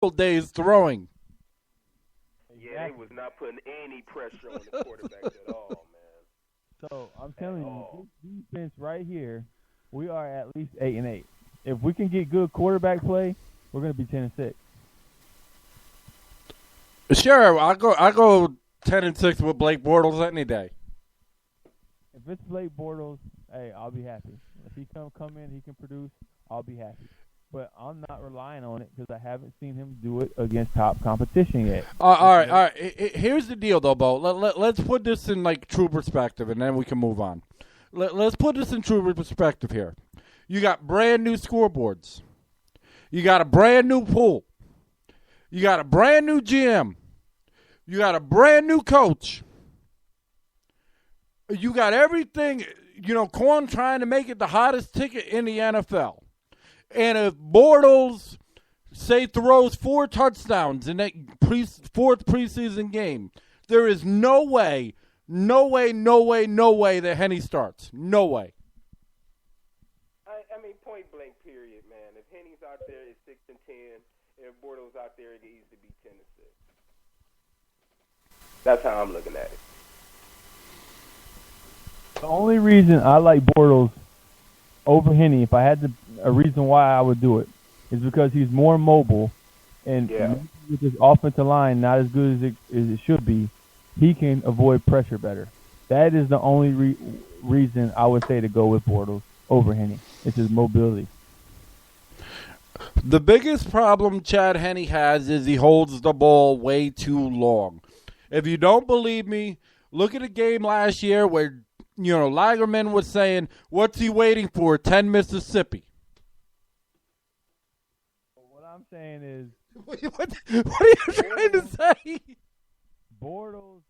days throwing. Yeah, they was not putting any pressure on the quarterbacks at all, man. So I'm telling you, this defense right here, we are at least 8-8. If we can get good quarterback play, we're gonna be 10-6. Sure, I'll go 10-6 with Blake Bortles any day. If it's Blake Bortles, hey, I'll be happy. If he come in, he can produce, I'll be happy. But I'm not relying on it because I haven't seen him do it against top competition yet. All right. Here's the deal, though, Bo. Let's put this in like true perspective, and then we can move on. Let's put this in true perspective here. You got brand new scoreboards. You got a brand new pool. You got a brand new GM. You got a brand new coach. You got everything, Corn trying to make it the hottest ticket in the NFL. And if Bortles, say, throws 4 touchdowns in that fourth preseason game, there is no way that Henne starts. No way. I mean, point blank, period, man. If Henne's out there, it's 6-10. If Bortles out there, it needs to be 10-6. That's how I'm looking at it. The only reason I like Bortles over Henne, if I had a reason why I would do it, is because he's more mobile, and with his offensive line not as good as it should be, he can avoid pressure better. That is the only reason I would say to go with Bortles over Henne. It's his mobility. The biggest problem Chad Henne has is he holds the ball way too long. If you don't believe me, look at a game last year where Lagerman was saying, "What's he waiting for? 10 Mississippi." What I'm saying is, what are you trying to say? Bortles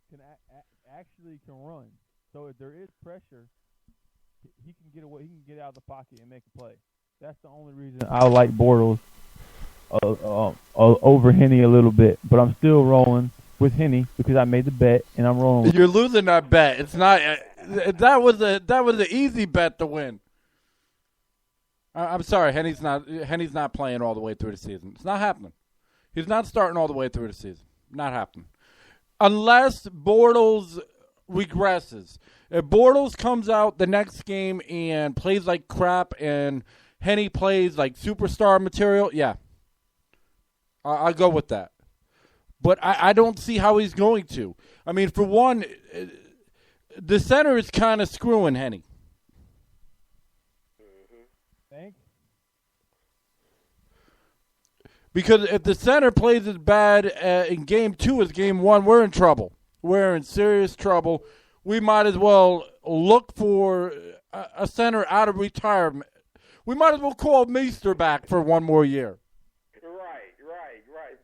actually can run. So if there is pressure, he can get away. He can get out of the pocket and make a play. That's the only reason I like Bortles over Henne a little bit. But I'm still rolling with Henne because I made the bet and I'm rolling. You're losing that bet. It's not. That was an easy bet to win. I'm sorry, Henne's not playing all the way through the season. It's not happening. He's not starting all the way through the season. Not happening. Unless Bortles regresses. If Bortles comes out the next game and plays like crap and Henne plays like superstar material, yeah. I'll go with that. But I don't see how he's going to. I mean, for one, the center is kind of screwing Henne. Thanks. Because if the center plays as bad in game 2 as game 1, we're in trouble. We're in serious trouble. We might as well look for a center out of retirement. We might as well call Meester back for one more year. Right.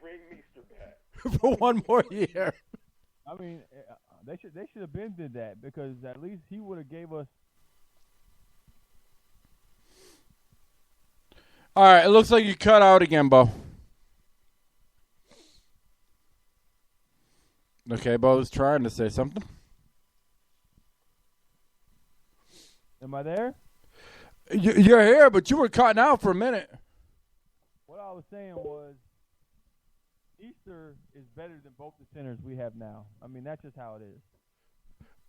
Bring Meester back. For one more year. I mean, they should have been did that because at least he would have gave us. All right, it looks like you cut out again, Bo. Okay, Bo was trying to say something. Am I there? You're here, but you were cutting out for a minute. What I was saying was, Easter is better than both the centers we have now. I mean, that's just how it is.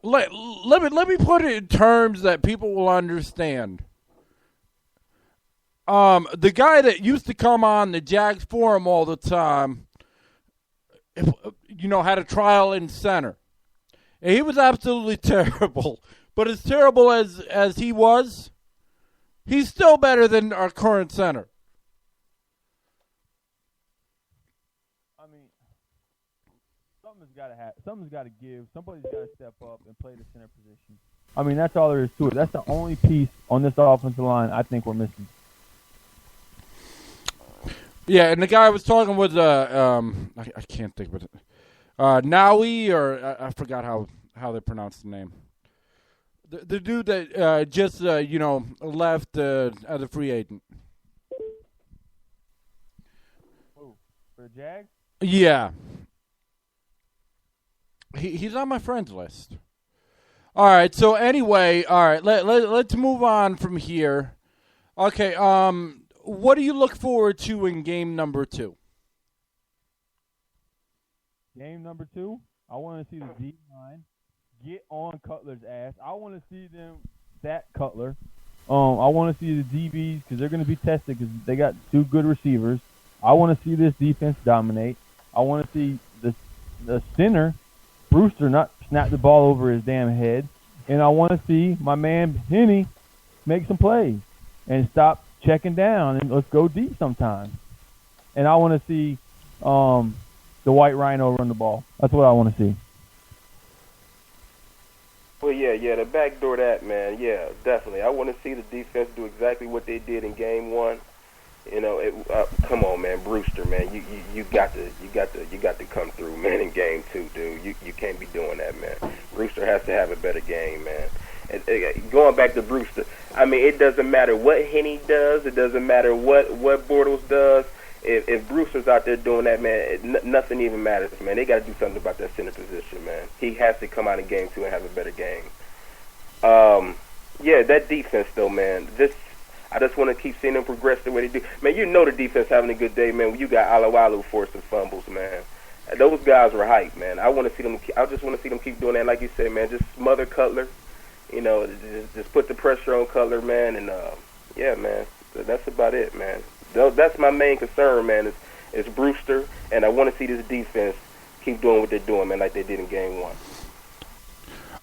Let me put it in terms that people will understand. The guy that used to come on the Jags forum all the time, had a trial in center. And he was absolutely terrible. But as terrible as he was, he's still better than our current center. I mean, something's got to give. Somebody's got to step up and play the center position. I mean, that's all there is to it. That's the only piece on this offensive line I think we're missing. Yeah, and the guy I was talking with, I can't think of it. Naui, or I forgot how they pronounce the name. The dude that just left as a free agent. Who? For the Jags? Yeah. He's on my friends list. All right. So anyway, let's move on from here. Okay. What do you look forward to in game number 2? game number 2, I want to see the D-line get on Cutler's ass. I want to see them sack Cutler. I want to see the DBs because they're going to be tested because they got 2 good receivers. I want to see this defense dominate. I want to see the center, Brewster, not snap the ball over his damn head. And I want to see my man Henne make some plays and stop checking down and let's go deep sometimes. And I want to see the White Rhino run the ball. That's what I want to see. Well, yeah, the backdoor that, man, yeah, definitely. I want to see the defense do exactly what they did in game 1. You know, come on, man, Brewster, man, you got to come through, man, in game 2, dude. You can't be doing that, man. Brewster has to have a better game, man. And going back to Brewster, I mean, it doesn't matter what Henne does. It doesn't matter what Bortles does. If Brewster's out there doing that, man, nothing even matters, man. They got to do something about that center position, man. He has to come out in game 2 and have a better game. Yeah, that defense, though, man. I just want to keep seeing them progress the way they do. Man, you know the defense having a good day, man, when you got Alawalu forcing fumbles, man. Those guys were hype, man. I want to see them. I just want to see them keep doing that, like you said, man. Just smother Cutler. You know, just put the pressure on Cutler, man. And, yeah, man, that's about it, man. That's my main concern, man, is Brewster, and I want to see this defense keep doing what they're doing, man, like they did in game 1.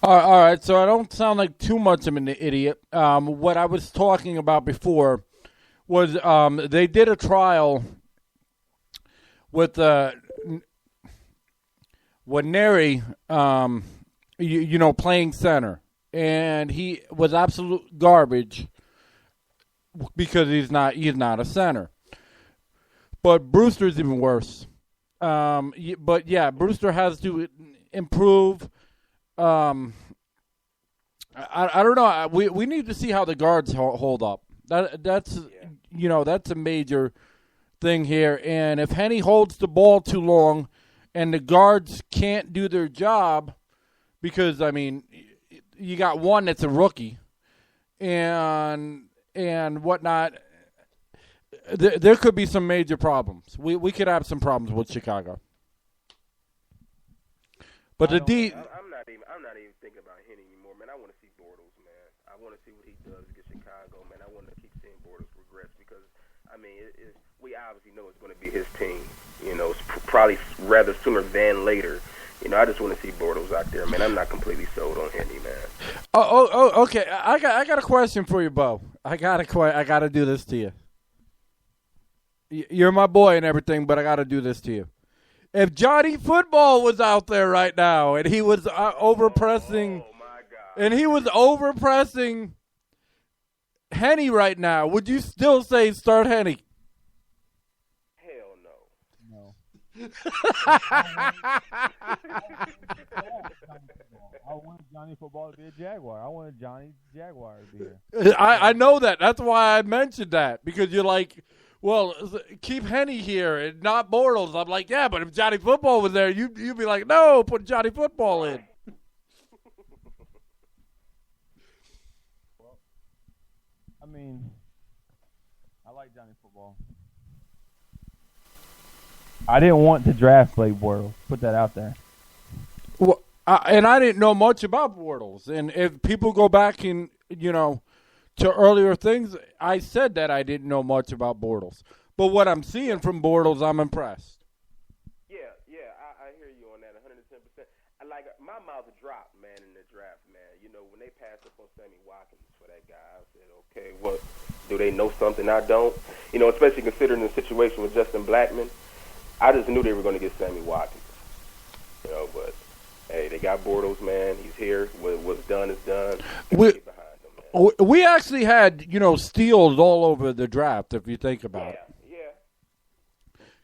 All right, so I don't sound like too much of an idiot. What I was talking about before was they did a trial with Neri, you know, playing center, and he was absolute garbage because he's not a center. But Brewster's even worse. But yeah, Brewster has to improve. I don't know. We need to see how the guards hold up. That's you know, that's a major thing here. And if Henne holds the ball too long, and the guards can't do their job, because I mean, you got one that's a rookie, and whatnot. There could be some major problems. We could have some problems with Chicago. But I'm not even thinking about Henne anymore, man. I want to see Bortles, man. I want to see what he does against Chicago, man. I want to keep seeing Bortles progress because, I mean, we obviously know it's going to be his team. You know, it's probably rather sooner than later. You know, I just want to see Bortles out there, man. I'm not completely sold on Henne, man. Oh, okay. I got a question for you, Bo. I got to do this to you. You're my boy and everything, but I got to do this to you. If Johnny Football was out there right now and he was overpressing, and he was overpressing Henne right now, would you still say start Henne? Hell no. I wanted Johnny Football to be a Jaguar. I wanted Johnny Jaguar to be here. I know that. That's why I mentioned that, because you're like, well, keep Henne here and not Bortles. I'm like, yeah, but if Johnny Football was there, you'd be like, no, put Johnny Football in. Well, I mean, I like Johnny Football. I didn't want to draft Blake Bortles. Put that out there. Well, and I didn't know much about Bortles. And if people go back and, you know, to earlier things, I said that I didn't know much about Bortles. But what I'm seeing from Bortles, I'm impressed. Yeah, I hear you on that 110%. Like, my mouth dropped, man, in the draft, man. You know, when they passed up on Sammy Watkins for that guy, I said, okay, what, do they know something I don't? You know, especially considering the situation with Justin Blackmon. I just knew they were going to get Sammy Watkins. You know, but, hey, they got Bortles, man. He's here. What's done is done. We actually had, you know, steals all over the draft, if you think about it. Yeah.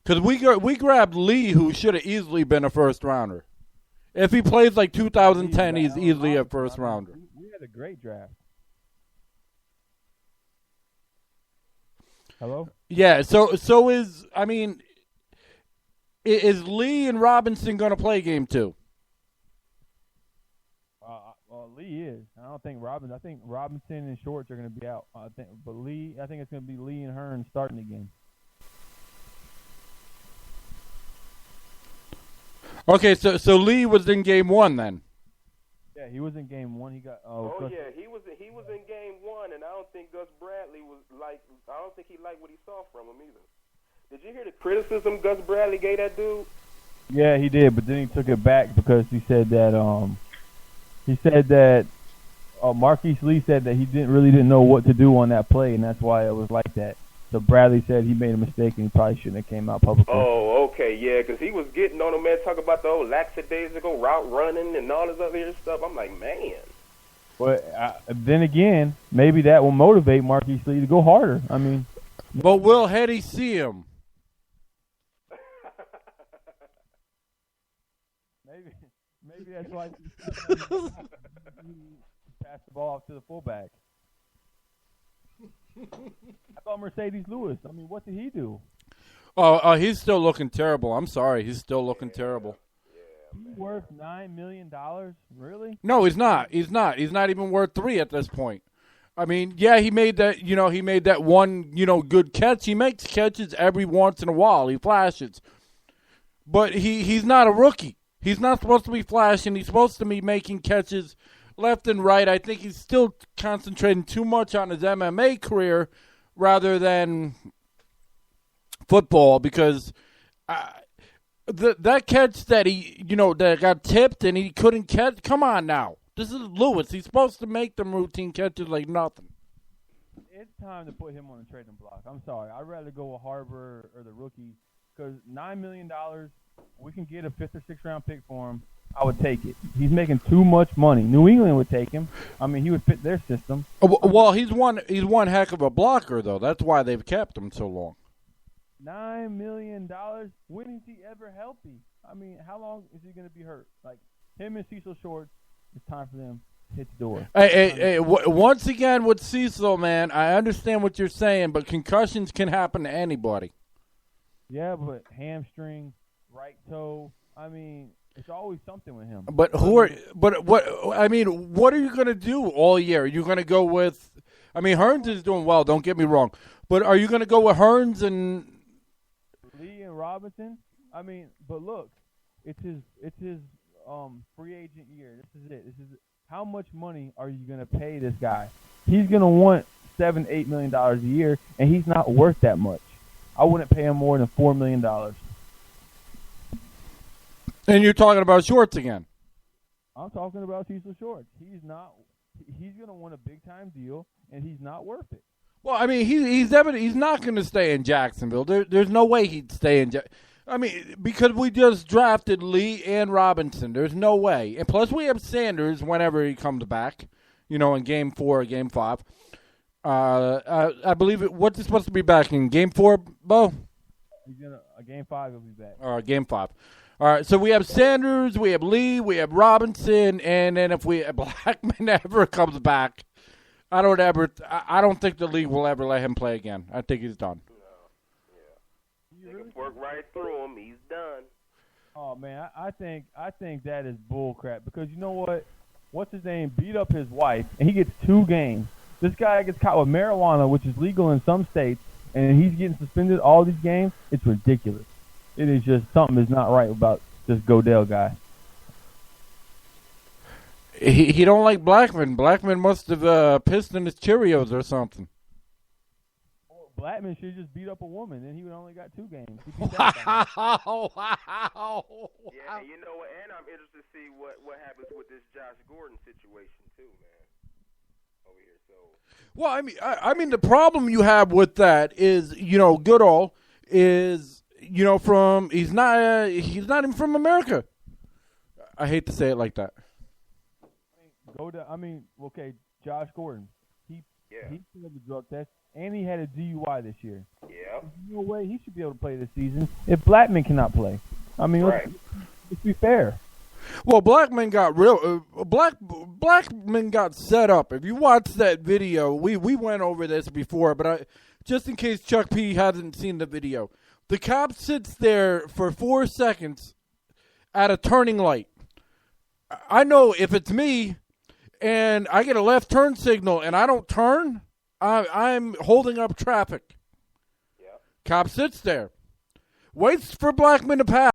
Because we grabbed Lee, who should have easily been a first-rounder. If he plays like 2010, he's easily a first-rounder. We had a great draft. Hello? Yeah, so is Lee and Robinson going to play game 2? Well, Lee is. I don't think Robinson. I think Robinson and Shorts are going to be out. I think it's going to be Lee and Herne starting again. Okay, so Lee was in game 1 then. Yeah, he was in game 1. He got. Yeah, he was in game 1, and I don't think Gus Bradley was like. I don't think he liked what he saw from him either. Did you hear the criticism Gus Bradley gave that dude? Yeah, he did, but then he took it back because he said that Marquise Lee said that he didn't know what to do on that play, and that's why it was like that. So Bradley said he made a mistake and he probably shouldn't have came out publicly. Oh, okay, yeah, because he was getting on him, man, talking about the old lackadaisical route running and all this other stuff. I'm like, man. But then again, maybe that will motivate Marquise Lee to go harder. I mean, but will Henne see him? Maybe that's why he passed the ball off to the fullback. How about Mercedes Lewis? I mean, what did he do? Oh, he's still looking terrible. I'm sorry, he's still looking terrible. He's worth $9 million? Really? No, he's not. He's not. He's not even worth 3 at this point. I mean, yeah, he made that. He made that one. Good catch. He makes catches every once in a while. He flashes, but he's not a rookie. He's not supposed to be flashing. He's supposed to be making catches left and right. I think he's still concentrating too much on his MMA career rather than football because that catch that that got tipped and he couldn't catch. Come on now. This is Lewis. He's supposed to make them routine catches like nothing. It's time to put him on the trading block. I'm sorry. I'd rather go with Harbor or the rookie because $9 million, we can get a 5th or 6th round pick for him. I would take it. He's making too much money. New England would take him. I mean, he would fit their system. Well, he's one heck of a blocker, though. That's why they've kept him so long. $9 million? When is he ever healthy? I mean, how long is he going to be hurt? Like, him and Cecil Shorts, it's time for them to hit the door. Hey, once again with Cecil, man, I understand what you're saying, but concussions can happen to anybody. Yeah, but hamstring, right toe, I mean, it's always something with him. But what are you going to do all year? Are you going to go with Hearns is doing well, don't get me wrong. But are you going to go with Hearns and Lee and Robinson? I mean, but look, it's his free agent year. This is it. How much money are you going to pay this guy? He's going to want $7-8 million a year, and he's not worth that much. I wouldn't pay him more than $4 million. And you're talking about Shorts again. I'm talking about Cecil Shorts. He's going to want a big time deal, and he's not worth it. Well, I mean, he's not going to stay in Jacksonville. There's no way he'd stay in. Because we just drafted Lee and Robinson. There's no way. And plus, we have Sanders whenever he comes back. In Game 4 or Game 5. I believe what's he supposed to be back in Game 4, Bo? He's gonna Game 5. He'll be back. All right, Game 5. All right, so we have Sanders, we have Lee, we have Robinson, and then if Blackman ever comes back, I don't think the league will ever let him play again. I think he's done. They can work right through him. He's done. Oh man, I think that is bull crap because you know what? What's his name? Beat up his wife, and he gets 2 games. This guy gets caught with marijuana, which is legal in some states, and he's getting suspended all these games. It's ridiculous. It is just something is not right about this Godell guy. He don't like Blackman. Blackman must have pissed in his Cheerios or something. Well, Blackman should just beat up a woman, and he would only got 2 games. Wow! Yeah, you know what? And I'm interested to see what happens with this Josh Gordon situation too, man. Over here, so. Well, I mean, the problem you have with that is, Goodall is. He's not even from America. I hate to say it like that. Okay, Josh Gordon. He failed the drug test, and he had a DUI this year. Yeah. There's no way he should be able to play this season if Blackman cannot play. I mean, let's be fair. Well, Blackman got Blackman got set up. If you watch that video, we went over this before, but just in case Chuck P hasn't seen the video. The cop sits there for 4 seconds at a turning light. I know if it's me and I get a left turn signal and I don't turn, I'm holding up traffic. Yep. Cop sits there, waits for Blackman to pass.